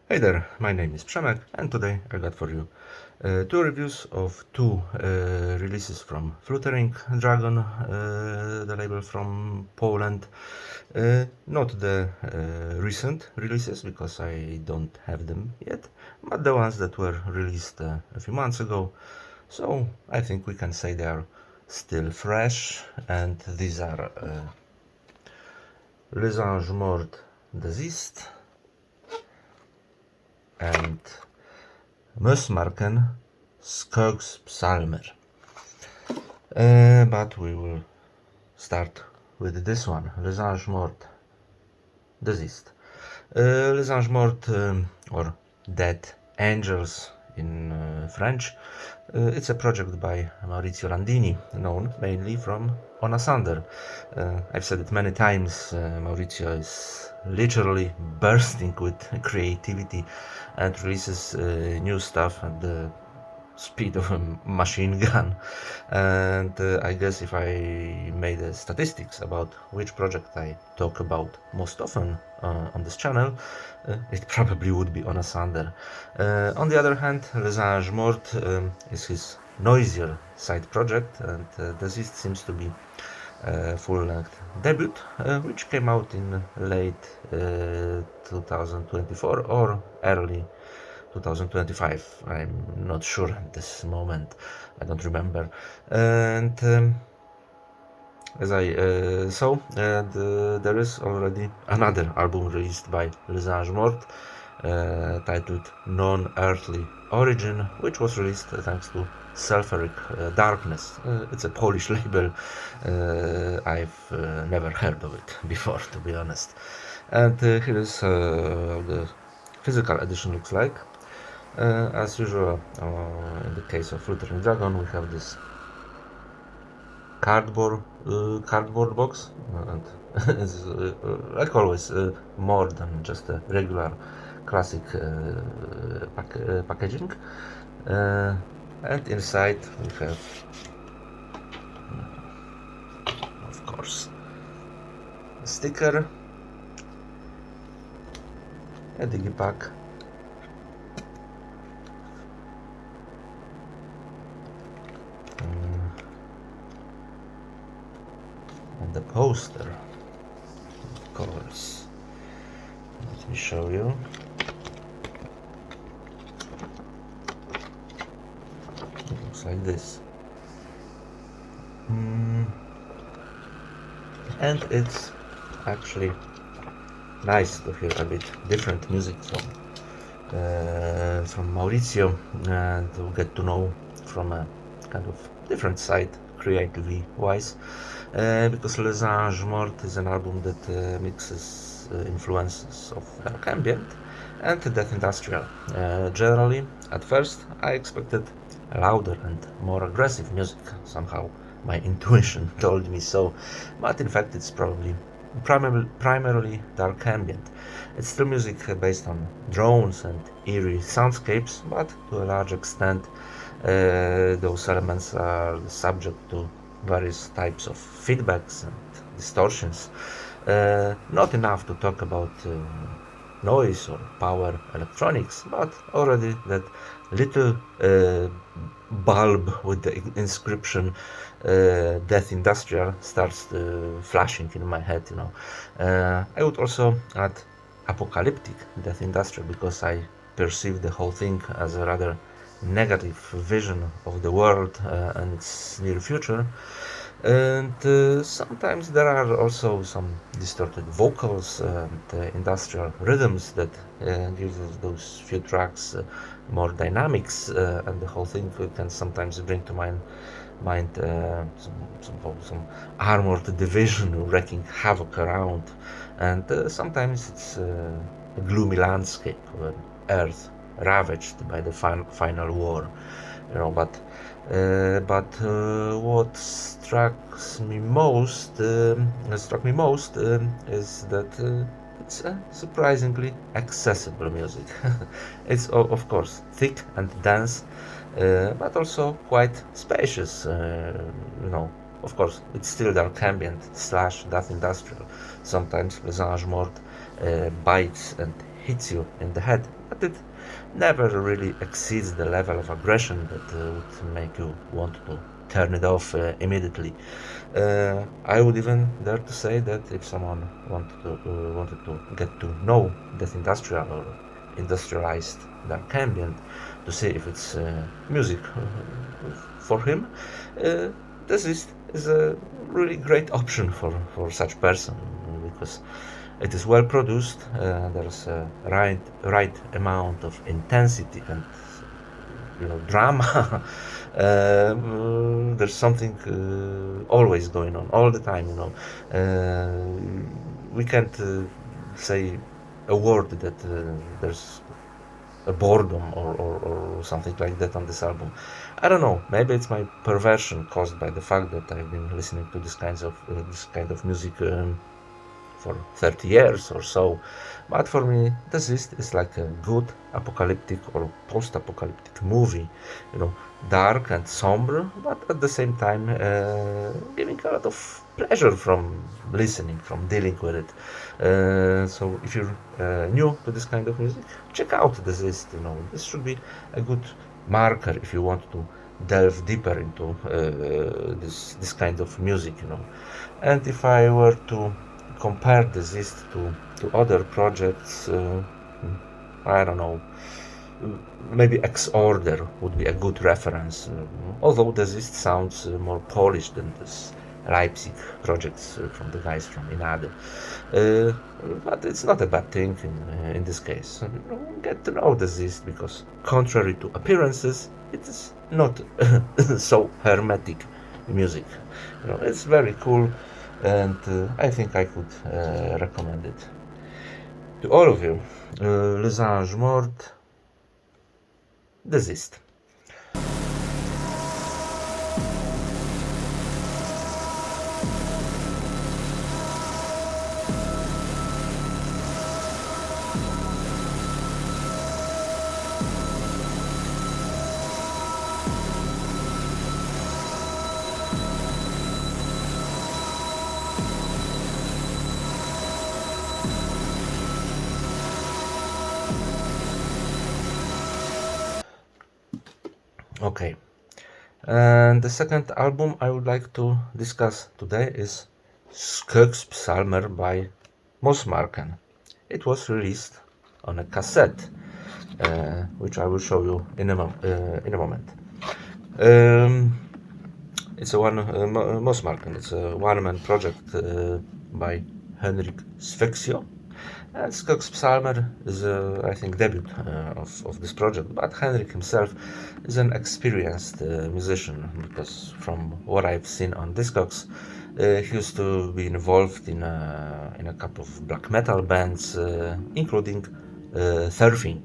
Hey there, my name is Przemek, and today I got for you two reviews of two releases from Fluttering Dragon, the label from Poland. Not the recent releases, because I don't have them yet, but the ones that were released a few months ago. So I think we can say they are still fresh, and these are Anges Morts Desist and Mossmarken Skogspsalmer. But we will start with this one, Anges Morts Desist. Anges Morts, or Dead Angels in French, it's a project by Maurizio Landini, known mainly from Onasander. I've said it many times, Maurizio is literally bursting with creativity and releases new stuff at the speed of a machine gun. And I guess if I made statistics about which project I talk about most often on this channel, it probably would be Onasander. On the other hand, Anges Morts is his noisier side project, and Desist seems to be full-length debut, which came out in late 2024 or early 2025. I'm not sure at this moment. I don't remember. And as I saw, there is already another album released by Anges Morts, titled Non-Earthly Origin, which was released thanks to Sulfuric Darkness. It's a Polish label. I've never heard of it before, to be honest. And here is how the physical edition looks like. As usual, in the case of Fluttering Dragon, we have this cardboard box, and it's like always more than just a regular classic packaging. And inside we have, of course, a sticker, a digipack, and the poster, of course. Let me show you. It looks like this. And it's actually nice to hear a bit different music from Maurizio, and to get to know from a kind of different side, creatively wise, because Les Anges Morts is an album that mixes influences of dark ambient and death industrial. Generally, at first, I expected louder and more aggressive music. Somehow my intuition told me so, but in fact it's probably primarily dark ambient. It's still music based on drones and eerie soundscapes, but to a large extent those elements are subject to various types of feedbacks and distortions. Not enough to talk about noise or power electronics, but already that little bulb with the inscription Death Industrial starts flashing in my head, I would also add apocalyptic Death Industrial, because I perceive the whole thing as a rather negative vision of the world and its near future. And sometimes there are also some distorted vocals and industrial rhythms that give those few tracks more dynamics, and the whole thing can sometimes bring to mind some armored division wreaking havoc around, and sometimes it's a gloomy landscape of an earth ravaged by the final war, but what struck me most is that it's surprisingly accessible music. It's of course thick and dense, but also quite spacious. Of course, it's still dark ambient / death industrial. Sometimes Les Anges Morts bites and hits you in the head, but it never really exceeds the level of aggression that would make you want to turn it off immediately. I would even dare to say that if someone wanted to get to know death industrial or industrialized dark ambient to see if it's music for him, Desist is a really great option for such person, because it is well produced. There's a right amount of intensity and drama. There's something always going on all the time. We can't say a word that there's a boredom or something like that on this album. I don't know. Maybe it's my perversion caused by the fact that I've been listening to this kind of music for 30 years or so. But for me, Desist is like a good apocalyptic or post-apocalyptic movie. Dark and somber, but at the same time giving a lot of pleasure from listening, from dealing with it. So if you're new to this kind of music, check out Desist. This should be a good marker if you want to delve deeper into this kind of music. And if I were to compare Desist to other projects, I don't know, maybe X-Order would be a good reference, although Desist sounds more polished than this Leipzig projects from the guys from Inade. But it's not a bad thing in this case. Get to know Desist, because contrary to appearances, it is not so hermetic music. It's very cool, and I think I could recommend it to all of you. Les Anges Morts, Desist. Okay, and the second album I would like to discuss today is Skogspsalmer by Mossmarken. It was released on a cassette, which I will show you in a moment. It's a Mossmarken. It's a one-man project by Henrik Svexio. And Skogspsalmer is, I think, debut of this project. But Henrik himself is an experienced musician, because from what I've seen on Discogs, he used to be involved in a couple of black metal bands, including Surfing.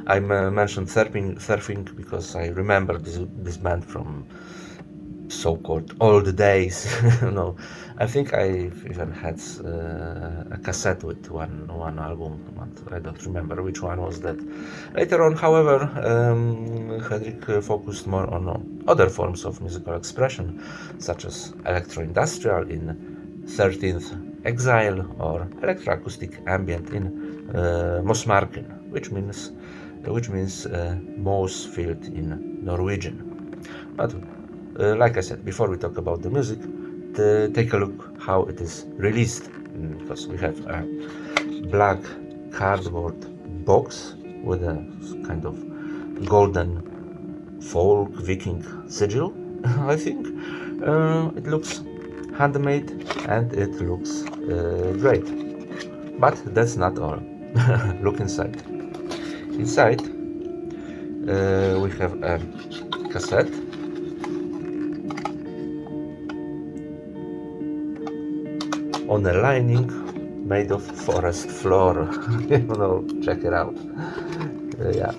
I mentioned Surfing because I remember this band from so-called old days. I think I've even had a cassette with one album, but I don't remember which one was that. Later on, however, Henrik focused more on other forms of musical expression, such as electro-industrial in 13th Exile or electroacoustic ambient in Mossmarken, which means moss field in Norwegian. But like I said, before we talk about the music, take a look how it is released, because we have a black cardboard box with a kind of golden folk Viking sigil. I think it looks handmade and it looks great. But that's not all. Look inside. Inside we have a cassette on a lining made of forest floor. Check it out. Yeah.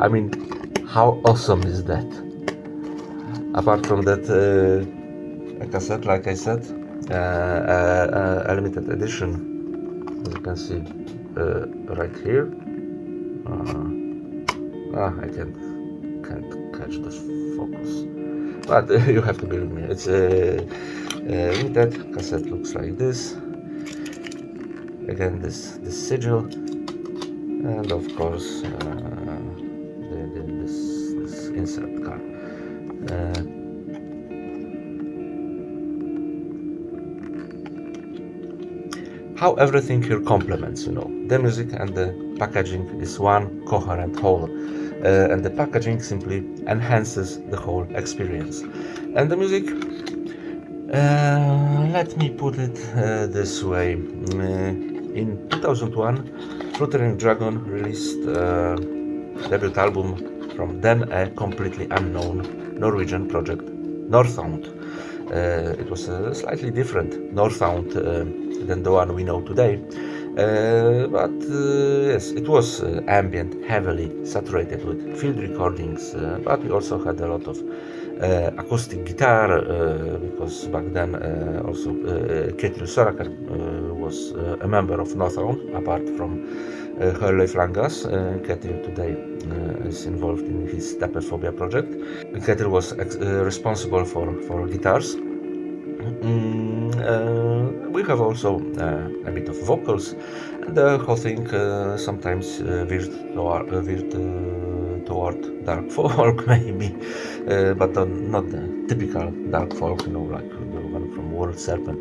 I mean, how awesome is that? Apart from that, a cassette, like I said, a limited edition, as you can see right here. I can't catch the focus, but you have to believe me. It's limited cassette. Looks like this. again this sigil, and of course this insert card. How everything here complements, you know, the music and the packaging is one coherent whole, and the packaging simply enhances the whole experience. And the music, let me put it this way. In 2001, Fluttering Dragon released a debut album from then a completely unknown Norwegian project, Northsound. It was a slightly different Northsound than the one we know today, but yes, it was ambient, heavily saturated with field recordings, but we also had a lot of acoustic guitar, because back then also Ketil Soraker was a member of Northsound, apart from Hurley Flangas. Ketil today is involved in his Tapephobia project. Ketil was responsible for guitars. We have also a bit of vocals, and the whole thing sometimes veered toward dark folk, maybe, but not the typical dark folk, you know, like the one from World Serpent.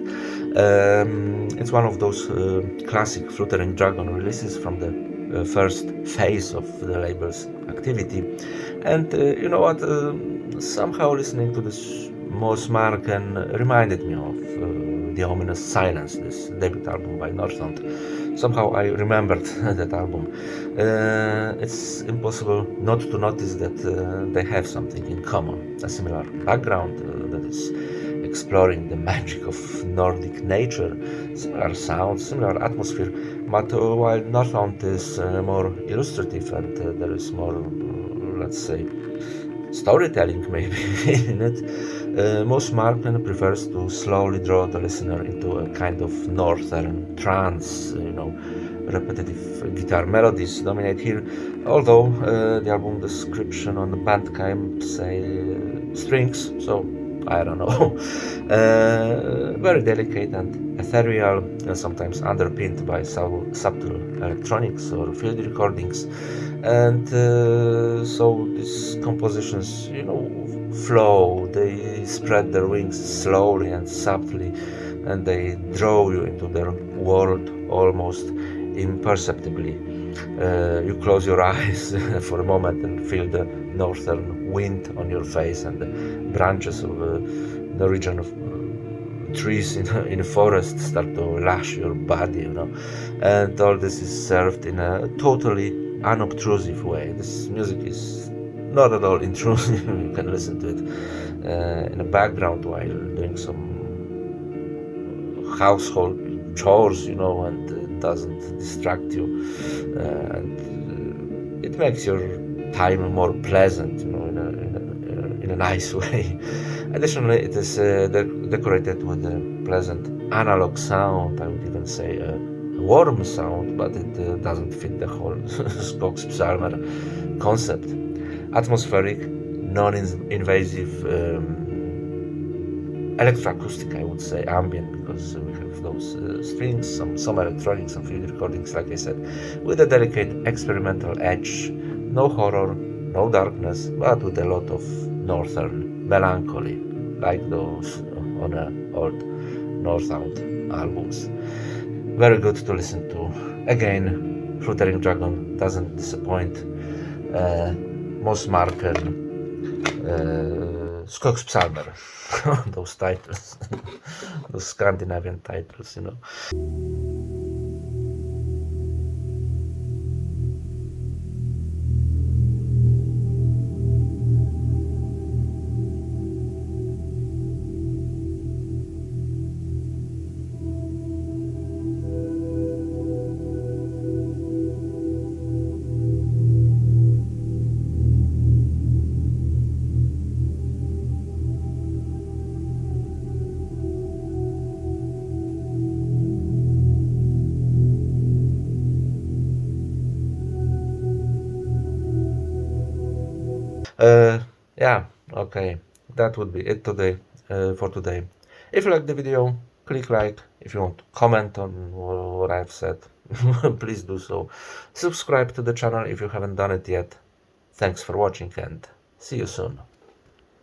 It's one of those classic Fluttering Dragon releases from the first phase of the label's activity, and you know what? Somehow listening to this Mossmarken reminded me of The Ominous Silence, this debut album by Northsound. Somehow I remembered that album. It's impossible not to notice that they have something in common, a similar background that is exploring the magic of Nordic nature, similar sounds, similar atmosphere, but while Northsound is more illustrative and there is more, let's say, storytelling maybe in it, Mossmarken prefers to slowly draw the listener into a kind of northern trance, you know. Repetitive guitar melodies dominate here, although the album description on the Bandcamp say strings, so I don't know. Very delicate and ethereal, sometimes underpinned by subtle electronics or field recordings. And so these compositions, you know, flow, they spread their wings slowly and subtly, and they draw you into their world almost imperceptibly. You close your eyes for a moment and feel the northern wind on your face and the branches of Norwegian trees in a forest start to lash your body, you know. And all this is served in a totally unobtrusive way. This music is not at all intrusive. You can listen to it in the background while doing some household chores, you know, and it doesn't distract you, and it makes your time more pleasant, you know, in a nice way. Additionally, it is decorated with a pleasant analog sound, I would even say a warm sound, but it doesn't fit the whole Skogspsalmer concept. Atmospheric, non-invasive, electroacoustic, I would say, ambient, because we have those strings, some electronics, some field recordings, like I said, with a delicate experimental edge. No horror, no darkness, but with a lot of northern melancholy, like those on old Northsound albums. Very good to listen to. Again, Fluttering Dragon doesn't disappoint. Mossmarken, Skogspsalmer, those titles, those Scandinavian titles, you know. Yeah, okay, that would be it today, for today. If you like the video, click like. If you want to comment on what I've said, please do so. Subscribe to the channel if you haven't done it yet. Thanks for watching and see you soon.